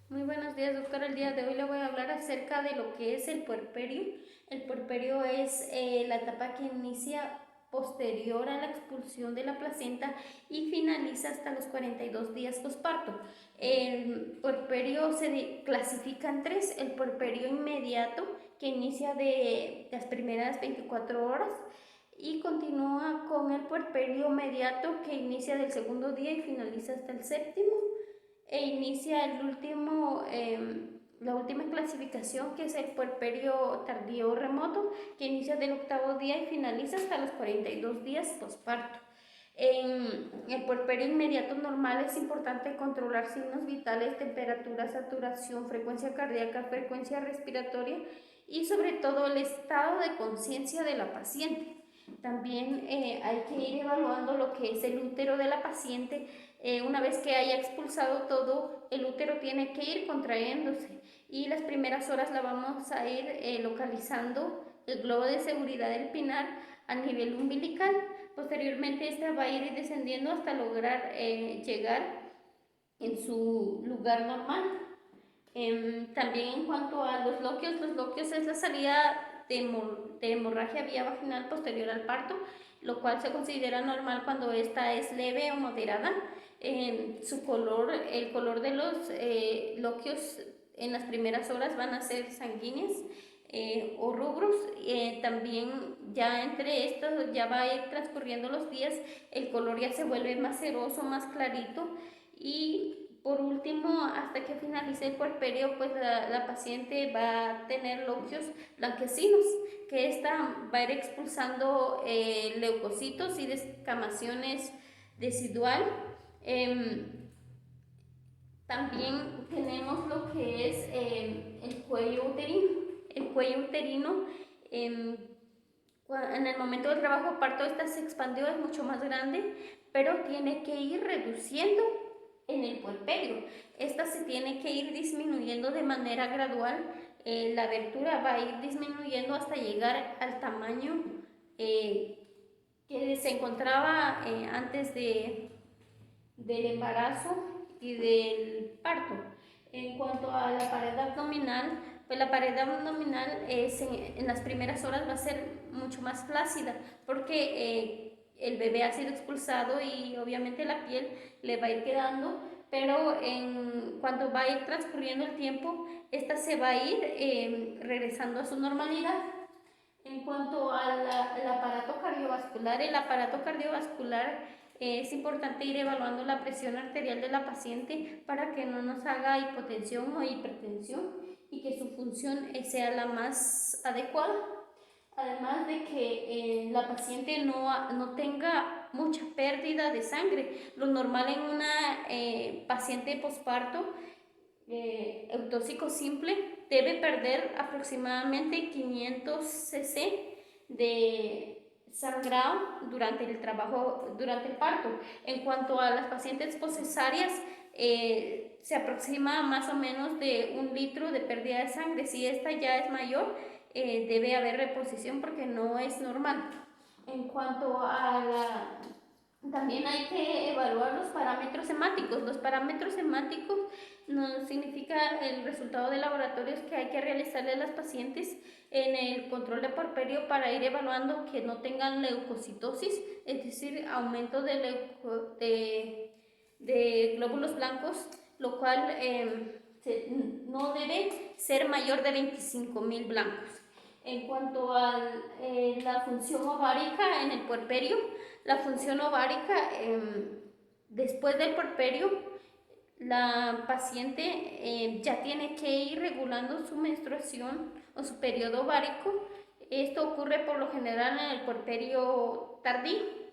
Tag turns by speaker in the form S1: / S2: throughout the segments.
S1: Muy buenos días, doctora. El día de hoy le voy a hablar acerca de lo que es el puerperio. El puerperio es la etapa que inicia posterior a la expulsión de la placenta y finaliza hasta los 42 días posparto. El puerperio se clasifica en tres: el puerperio inmediato, que inicia de las primeras 24 horas, y continúa con el puerperio mediato, que inicia del segundo día y finaliza hasta el séptimo, e inicia la última clasificación, que es el puerperio tardío remoto, que inicia del octavo día y finaliza hasta los 42 días posparto. En el puerperio inmediato normal es importante controlar signos vitales, temperatura, saturación, frecuencia cardíaca, frecuencia respiratoria y sobre todo el estado de conciencia de la paciente. También hay que ir evaluando lo que es el útero de la paciente. Una vez que haya expulsado todo, el útero tiene que ir contrayéndose, y las primeras horas la vamos a ir localizando el globo de seguridad del pinar a nivel umbilical. Posteriormente esta va a ir descendiendo hasta lograr llegar en su lugar normal. También en cuanto a los loquios es la salida de hemorragia vía vaginal posterior al parto, lo cual se considera normal cuando esta es leve o moderada. Su color, el color de los loquios en las primeras horas van a ser sanguíneos o rubros. También ya entre estos ya va a ir transcurriendo los días, el color ya se vuelve más ceroso, más clarito. Y por último, hasta que finalice el puerperio, pues la paciente va a tener loquios blanquecinos, que esta va a ir expulsando leucocitos y descamaciones residual. También tenemos lo que es el cuello uterino. El cuello uterino, eh, en el momento del trabajo parto, esta se expandió, es mucho más grande, pero tiene que ir reduciendo en el puerperio. Esta se tiene que ir disminuyendo de manera gradual. La abertura va a ir disminuyendo hasta llegar al tamaño eh, que se encontraba antes del embarazo y del parto. En cuanto a la pared abdominal, pues la pared abdominal en las primeras horas va a ser mucho más flácida, porque el bebé ha sido expulsado y obviamente la piel le va a ir quedando, pero cuando va a ir transcurriendo el tiempo, esta se va a ir regresando a su normalidad. En cuanto al el aparato cardiovascular es importante ir evaluando la presión arterial de la paciente para que no nos haga hipotensión o hipertensión y que su función sea la más adecuada. Además de que la paciente no tenga mucha pérdida de sangre. Lo normal en una paciente posparto eutóxico simple debe perder aproximadamente 500 cc de sangrado durante el parto. En cuanto a las pacientes poscesáreas, se aproxima más o menos de 1 litro de pérdida de sangre. Si esta ya es mayor, debe haber reposición porque no es normal. En cuanto a también hay que evaluar los parámetros hemáticos. Los parámetros hemáticos no significa el resultado de laboratorios que hay que realizarle a las pacientes en el control de puerperio para ir evaluando que no tengan leucocitosis, es decir, aumento de glóbulos blancos, lo cual no debe ser mayor de 25.000 blancos. En cuanto a la función ovárica en el puerperio, la función ovárica después del puerperio, la paciente ya tiene que ir regulando su menstruación o su periodo ovárico. Esto ocurre por lo general en el puerperio tardío.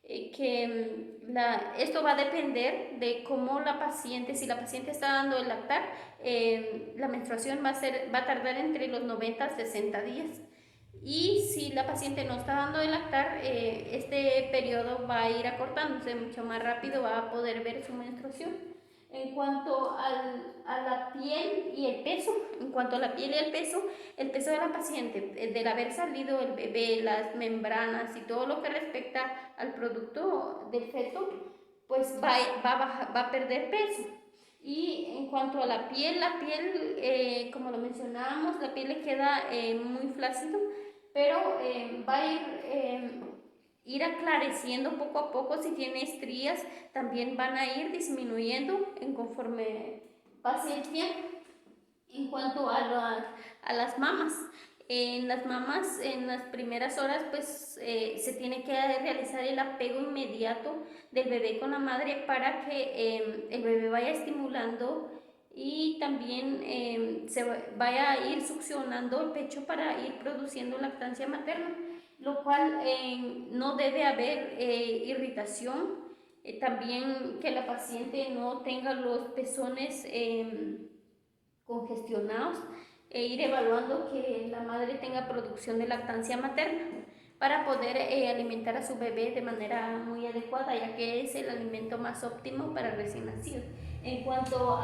S1: Esto va a depender de cómo la paciente, si la paciente está dando el lactar, la menstruación va a tardar entre los 90 a 60 días. Y si la paciente no está dando el lactar, este periodo va a ir acortándose mucho más rápido, va a poder ver su menstruación. En cuanto a la piel y el peso, el peso de la paciente, del haber salido el bebé, las membranas y todo lo que respecta al producto del feto, pues va a perder peso. Y en cuanto a la piel, como lo mencionábamos, la piel le queda muy flácido, pero va a ir aclareciendo poco a poco. Si tiene estrías, también van a ir disminuyendo en conforme pase el tiempo. En cuanto a las mamas, en las mamas, en las primeras horas, pues se tiene que realizar el apego inmediato del bebé con la madre para que el bebé vaya estimulando y también se vaya a ir succionando el pecho para ir produciendo lactancia materna, lo cual no debe haber irritación. También que la paciente no tenga los pezones congestionados, e ir evaluando que la madre tenga producción de lactancia materna para poder alimentar a su bebé de manera muy adecuada, ya que es el alimento más óptimo para el recién nacido. En cuanto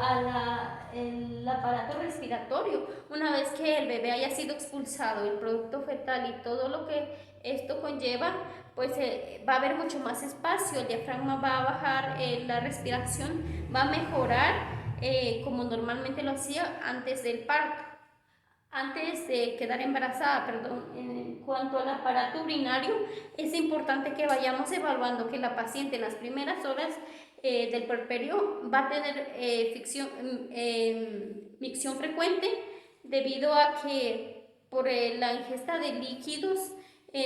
S1: el aparato respiratorio, una vez que el bebé haya sido expulsado, el producto fetal y todo lo que esto conlleva, pues va a haber mucho más espacio, el diafragma va a bajar, la respiración va a mejorar como normalmente lo hacía antes del parto, antes de quedar embarazada, perdón. En cuanto al aparato urinario, es importante que vayamos evaluando que la paciente en las primeras horas del puerperio va a tener micción frecuente, debido a que por la ingesta de líquidos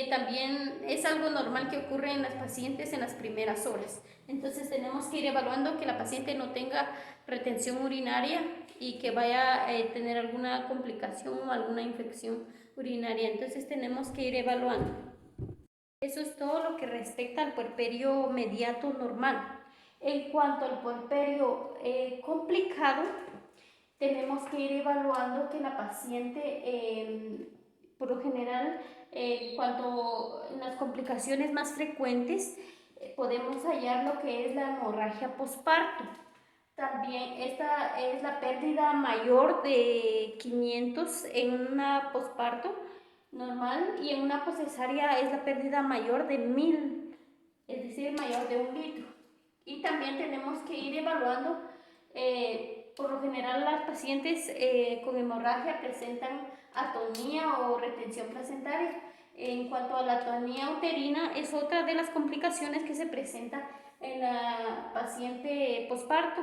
S1: también es algo normal que ocurre en las pacientes en las primeras horas. Entonces tenemos que ir evaluando que la paciente no tenga retención urinaria y que vaya a tener alguna complicación o alguna infección urinaria. Entonces tenemos que ir evaluando. Eso es todo lo que respecta al puerperio mediato normal. En cuanto al puerperio complicado, tenemos que ir evaluando que la paciente, por lo general, cuanto las complicaciones más frecuentes, podemos hallar lo que es la hemorragia posparto. También esta es la pérdida mayor de 500 en una posparto normal, y en una poscesárea es la pérdida mayor de 1000, es decir, mayor de 1 litro. Y también tenemos que ir evaluando, por lo general las pacientes con hemorragia presentan atonía o retención placentaria. En cuanto a la atonía uterina, es otra de las complicaciones que se presenta en la paciente posparto,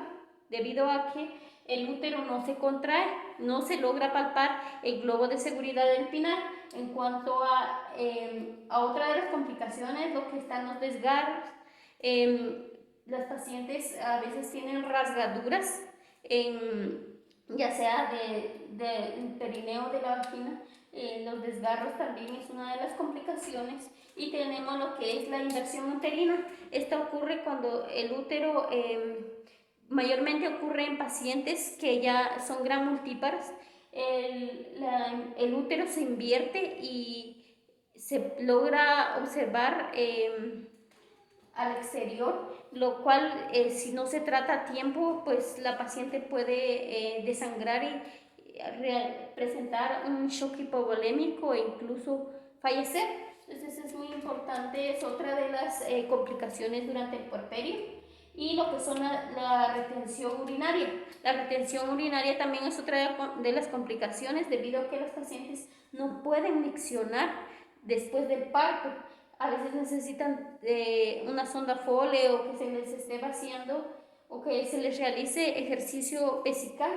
S1: debido a que el útero no se contrae, no se logra palpar el globo de seguridad del pinar. En cuanto a otra de las complicaciones, lo que están los desgarros, las pacientes a veces tienen rasgaduras, ya sea del perineo de la vagina. Los desgarros también es una de las complicaciones. Y tenemos lo que es la inversión uterina. Esta ocurre cuando el útero, mayormente ocurre en pacientes que ya son gran multíparas. El útero se invierte y se logra observar al exterior, lo cual si no se trata a tiempo, pues la paciente puede desangrar y presentar un shock hipovolémico e incluso fallecer. Entonces es muy importante, es otra de las complicaciones durante el puerperio. Y lo que son la retención urinaria. La retención urinaria también es otra de las complicaciones, debido a que las pacientes no pueden miccionar después del parto. A veces necesitan una sonda Foley, o que se les esté vaciando, o que se les realice ejercicio vesical.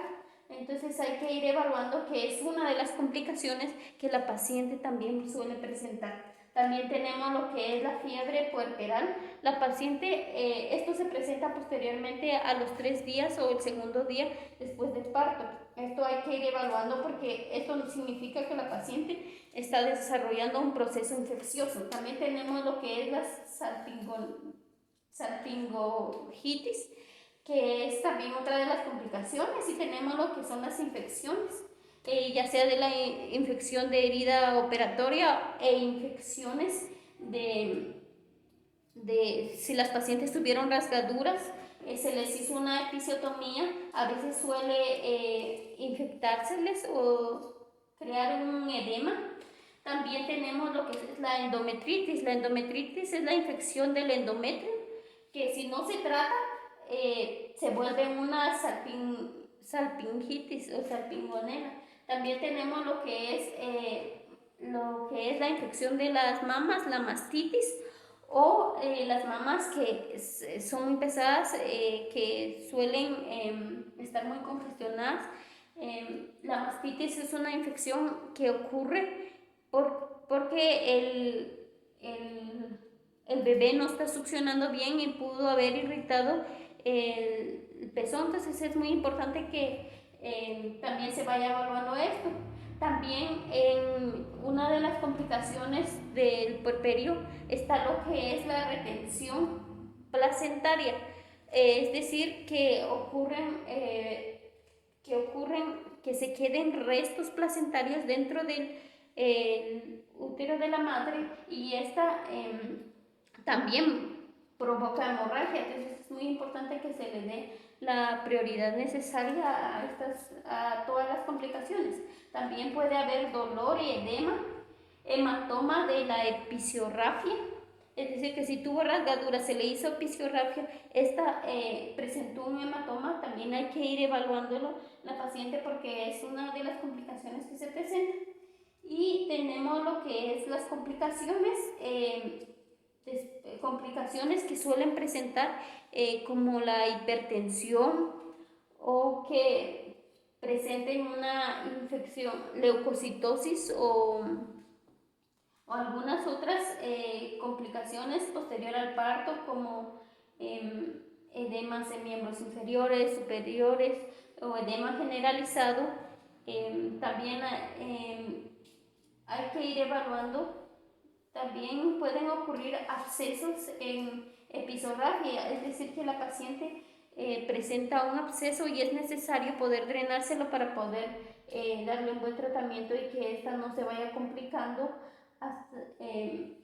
S1: Entonces hay que ir evaluando que es una de las complicaciones que la paciente también suele presentar. También tenemos lo que es la fiebre puerperal. La paciente, esto se presenta posteriormente a los 3 días o el segundo día después del parto. Esto hay que ir evaluando, porque esto no significa que la paciente está desarrollando un proceso infeccioso. También tenemos lo que es la salpingogitis, que es también otra de las complicaciones. Y tenemos lo que son las infecciones, ya sea de la infección de herida operatoria e infecciones si las pacientes tuvieron rasgaduras, se les hizo una episiotomía, a veces suele infectárseles o crear un edema. También tenemos lo que es la endometritis. La endometritis es la infección del endometrio, que si no se trata, se vuelve una salpingitis o salpingonela. También tenemos lo que es la infección de las mamas, la mastitis, o las mamas que son muy pesadas, que suelen estar muy congestionadas. La mastitis es una infección que ocurre porque el bebé no está succionando bien y pudo haber irritado el pezón. Entonces es muy importante que también se vaya evaluando esto. También en una de las complicaciones del puerperio está lo que es la retención placentaria, es decir, que se queden restos placentarios dentro del útero de la madre, y esta también provoca hemorragia. Entonces es muy importante que se le dé la prioridad necesaria a todas las complicaciones. También puede haber dolor y edema, hematoma de la episiorrafia, es decir, que si tuvo rasgadura, se le hizo episiorrafia, esta presentó un hematoma. También hay que ir evaluándolo la paciente porque es una de las complicaciones que se presentan. Y tenemos lo que es las complicaciones que suelen presentar, como la hipertensión, o que presenten una infección, leucocitosis, o algunas otras complicaciones posterior al parto, como edemas en miembros inferiores, superiores, o edema generalizado. También hay que ir evaluando. También pueden ocurrir abscesos en episorragia, es decir, que la paciente presenta un absceso y es necesario poder drenárselo para poder darle un buen tratamiento y que ésta no se vaya complicando e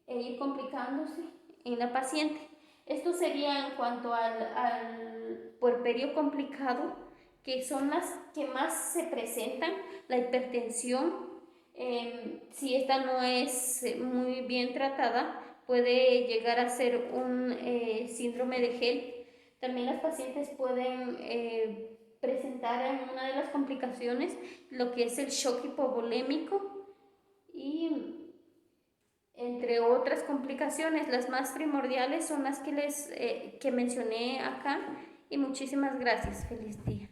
S1: ir complicándose en la paciente. Esto sería en cuanto al puerperio complicado, que son las que más se presentan. La hipertensión, si esta no es muy bien tratada, puede llegar a ser un síndrome de HELLP. También las pacientes pueden presentar en una de las complicaciones lo que es el shock hipovolémico, y entre otras complicaciones. Las más primordiales son las que mencioné acá. Y muchísimas gracias. Feliz día.